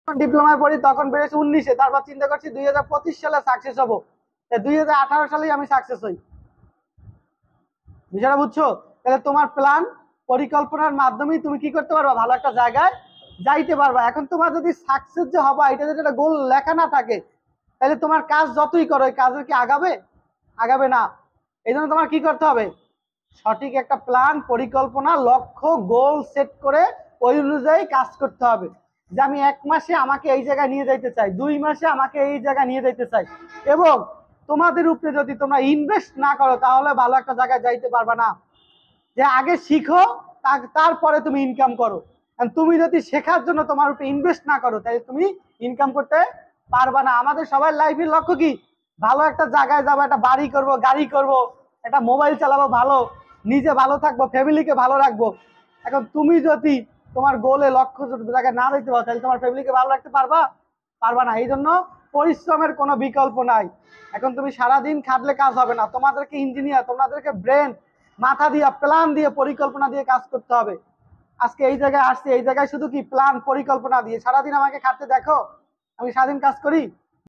ডিপ্লোমায় পড়ি তখন বেড়েছে 19-এ, তারপর চিন্তা করছি 2025 সালে সাকসেস হবো, 2018 সালেই আমি সাকসেস হই। বিষয়টা বুঝছো? তাহলে তোমার প্ল্যান পরিকল্পনার মাধ্যমেই তুমি কি করতে পারবা, ভালো একটা জায়গায় যাইতে পারবা। এখন তোমার যদি সাকসেস যে হবা এটা যদি একটা গোল লেখা না থাকে, তাহলে তোমার কাজ যতই করো এই কাজের কি আগাবে? আগাবে না। এই জন্য তোমার কি করতে হবে, সঠিক একটা প্ল্যান, পরিকল্পনা, লক্ষ্য, গোল সেট করে ওই অনুযায়ী কাজ করতে হবে। যে আমি 1 মাসে আমাকে এই জায়গায় নিয়ে যাইতে চাই, 2 মাসে আমাকে এই জায়গায় নিয়ে যাইতে চাই। এবং তোমাদের উপরে যদি তোমরা ইনভেস্ট না করো তাহলে ভালো একটা জায়গায় যাইতে পারবা না। যে আগে শিখো, তারপরে তুমি ইনকাম করো। তুমি যদি শেখার জন্য তোমার উপরে ইনভেস্ট না করো তাহলে তুমি ইনকাম করতে পারবা না। আমাদের সবার লাইফের লক্ষ্য কি, ভালো একটা জায়গায় যাবো, একটা বাড়ি করব, গাড়ি করব, একটা মোবাইল চালাবো, ভালো নিজে ভালো থাকবো, ফ্যামিলিকে ভালো রাখবো। এখন তুমি যদি তোমার গোলে লক্ষ্য জায়গায় না যেতে পারো তাহলে তোমার ফ্যামিলিকে ভালো রাখতে পারবা? পারবা না। এই জন্য পরিশ্রমের কোনো বিকল্প নাই। এখন তুমি সারাদিন খাটলে কাজ হবে না, তোমাদেরকে ইঞ্জিনিয়ার, তোমাদেরকে ব্রেন, মাথা দিয়ে, প্ল্যান দিয়ে, পরিকল্পনা দিয়ে কাজ করতে হবে। আজকে এই জায়গায় আসছি, এই জায়গায় শুধু কি প্ল্যান পরিকল্পনা দিয়ে। সারাদিন আমাকে খাটতে দেখো, আমি সারাদিন কাজ করি?